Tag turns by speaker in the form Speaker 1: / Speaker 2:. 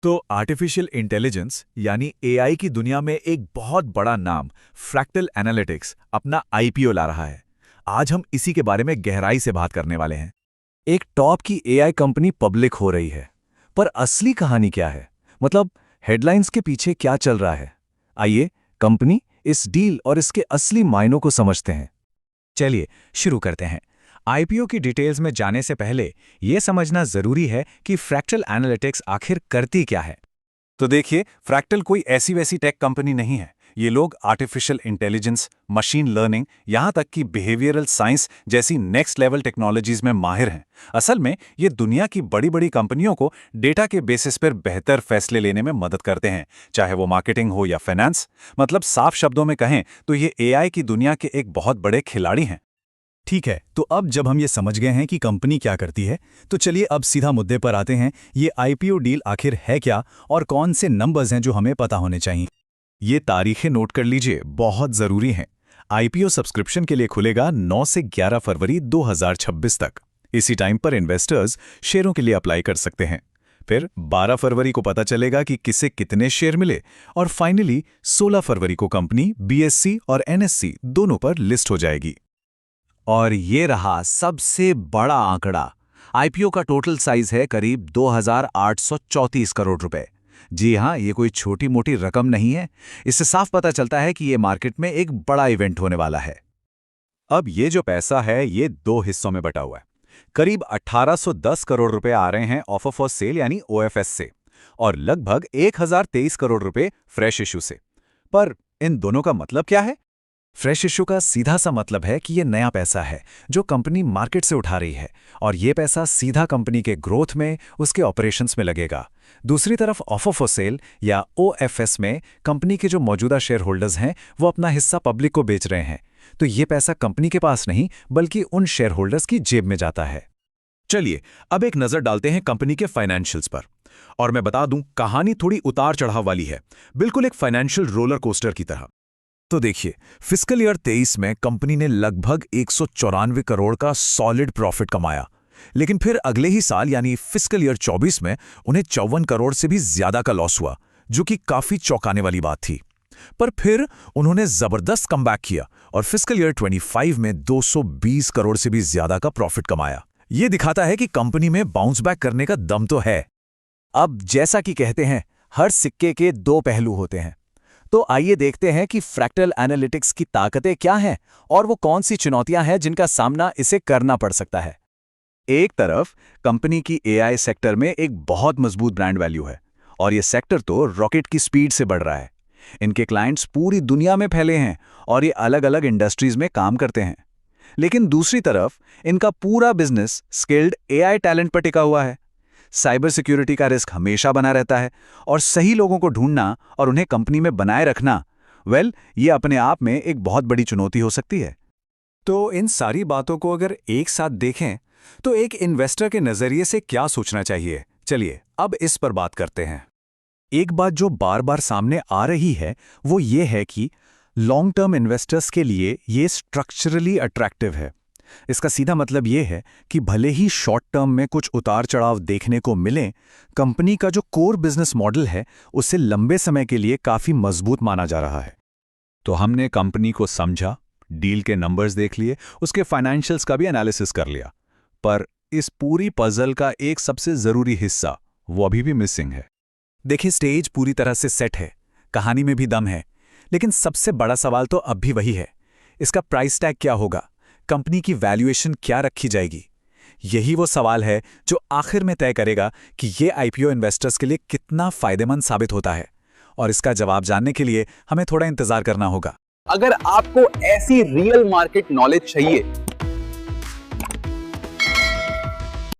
Speaker 1: तो artificial intelligence यानी AI की दुनिया में एक बहुत बड़ा नाम फ्रैक्टल एनालिटिक्स अपना आईपीओ ला रहा है। आज हम इसी के बारे में गहराई से बात करने वाले हैं।
Speaker 2: एक टॉप की एआई कंपनी पब्लिक हो रही है, पर असली कहानी क्या है? मतलब हेडलाइंस के पीछे क्या चल रहा है? आइए कंपनी, इस डील और इसके असली मायनों को समझते हैं।
Speaker 3: चलिए शुरू करते हैं। आईपीओ की डिटेल्स में जाने से पहले यह समझना जरूरी है कि फ्रैक्टल एनालिटिक्स आखिर करती क्या है।
Speaker 2: तो देखिए, फ्रैक्टल कोई ऐसी वैसी टेक कंपनी नहीं है। ये लोग आर्टिफिशियल इंटेलिजेंस, मशीन लर्निंग, यहाँ तक कि बिहेवियरल साइंस जैसी नेक्स्ट लेवल टेक्नोलॉजीज में माहिर हैं। असल में ये दुनिया की बड़ी बड़ी कंपनियों को डेटा के बेसिस पर बेहतर फैसले लेने में मदद करते हैं, चाहे वो मार्केटिंग हो या फाइनेंस। मतलब साफ शब्दों में कहें तो ये एआई की दुनिया के एक बहुत बड़े खिलाड़ी हैं।
Speaker 3: ठीक है, तो अब जब हम ये समझ गए हैं कि कंपनी क्या करती है, तो चलिए अब सीधा मुद्दे पर आते हैं। ये आईपीओ डील आखिर है क्या और कौन से नंबर्स हैं जो हमें पता होने चाहिए। ये तारीखें नोट कर लीजिए, बहुत जरूरी हैं। आईपीओ सब्सक्रिप्शन के लिए खुलेगा 9 से 11 फरवरी 2026 तक। इसी टाइम पर इन्वेस्टर्स शेयरों के लिए अप्लाई कर सकते हैं। फिर 12 फरवरी को पता चलेगा कि किसे कितने शेयर मिले और फाइनली 16 फरवरी को कंपनी बीएससी और एनएससी दोनों पर लिस्ट हो जाएगी।
Speaker 2: और ये रहा सबसे बड़ा आंकड़ा। आईपीओ का टोटल साइज है करीब 2,834 करोड़ रुपए। जी हां, ये कोई छोटी मोटी रकम नहीं है। इससे साफ पता चलता है कि ये मार्केट में एक बड़ा इवेंट होने वाला है। अब ये जो पैसा है, ये दो हिस्सों में बटा हुआ है। करीब 1810 करोड़ रुपए आ रहे हैं ऑफर फॉर सेल यानी ओएफएस से, और लगभग 1023 करोड़ रुपए फ्रेश इशू से। पर इन दोनों का मतलब क्या है?
Speaker 3: फ्रेश इशू का सीधा सा मतलब है कि ये नया पैसा है जो कंपनी मार्केट से उठा रही है, और ये पैसा सीधा कंपनी के ग्रोथ में, उसके ऑपरेशंस में लगेगा। दूसरी तरफ ऑफर फॉर सेल या ओएफएस में कंपनी के जो मौजूदा शेयर होल्डर्स हैं वो अपना हिस्सा पब्लिक को बेच रहे हैं, तो ये पैसा कंपनी के पास नहीं बल्कि उन शेयर होल्डर्स की जेब में जाता है।
Speaker 1: चलिए अब एक नजर डालते हैं कंपनी के फाइनेंशियल्स पर। और मैं बता दूं, कहानी थोड़ी उतार चढ़ाव वाली है, बिल्कुल एक फाइनेंशियल रोलर कोस्टर की तरह। तो देखिए, फिस्कल ईयर 23 में कंपनी ने लगभग 194 करोड़ का सॉलिड प्रॉफिट कमाया, लेकिन फिर अगले ही साल यानी फिस्कल ईयर 24 में उन्हें 54 करोड़ से भी ज्यादा का लॉस हुआ, जो कि काफी चौंकाने वाली बात थी। पर फिर उन्होंने जबरदस्त कमबैक किया और फिस्कल ईयर 25 में 220 करोड़ से भी ज्यादा का प्रॉफिट कमाया। यह दिखाता है कि कंपनी में बाउंस बैक करने का दम तो है।
Speaker 2: अब जैसा कि कहते हैं, हर सिक्के के दो पहलू होते हैं। तो आइए देखते हैं कि फ्रैक्टल एनालिटिक्स की ताकतें क्या हैं और वो कौन सी चुनौतियां हैं जिनका सामना इसे करना पड़ सकता है। एक तरफ कंपनी की एआई सेक्टर में एक बहुत मजबूत ब्रांड वैल्यू है, और ये सेक्टर तो रॉकेट की स्पीड से बढ़ रहा है। इनके क्लाइंट्स पूरी दुनिया में फैले हैं और ये अलग अलग इंडस्ट्रीज में काम करते हैं। लेकिन दूसरी तरफ इनका पूरा बिजनेस स्किल्ड एआई टैलेंट पर टिका हुआ है। साइबर सिक्योरिटी का रिस्क हमेशा बना रहता है, और सही लोगों को ढूंढना और उन्हें कंपनी में बनाए रखना, ये अपने आप में एक बहुत बड़ी चुनौती हो सकती है।
Speaker 3: तो इन सारी बातों को अगर एक साथ देखें तो एक इन्वेस्टर के नजरिए से क्या सोचना चाहिए, चलिए अब इस पर बात करते हैं। एक बात जो बार बार सामने आ रही है वो ये है कि लॉन्ग टर्म इन्वेस्टर्स के लिए ये स्ट्रक्चरली अट्रैक्टिव है। इसका सीधा मतलब ये है कि भले ही शॉर्ट टर्म में कुछ उतार चढ़ाव देखने को मिले, कंपनी का जो कोर बिजनेस मॉडल है उसे लंबे समय के लिए काफी मजबूत माना जा रहा है।
Speaker 1: तो हमने कंपनी को समझा, डील के नंबर्स देख लिए, उसके फाइनेंशियल्स का भी एनालिसिस कर लिया, पर इस पूरी पजल का एक सबसे जरूरी हिस्सा वो अभी भी मिसिंग है।
Speaker 3: देखिए, स्टेज पूरी तरह से सेट है, कहानी में भी दम है, लेकिन सबसे बड़ा सवाल तो अब भी वही है, इसका प्राइस टैग क्या होगा, कंपनी की वैल्यूएशन क्या रखी जाएगी। यही वो सवाल है जो आखिर में तय करेगा कि ये आईपीओ इन्वेस्टर्स के लिए कितना फायदेमंद साबित होता है, और इसका जवाब जानने के लिए हमें थोड़ा इंतजार करना होगा।
Speaker 4: अगर आपको ऐसी रियल मार्केट नॉलेज चाहिए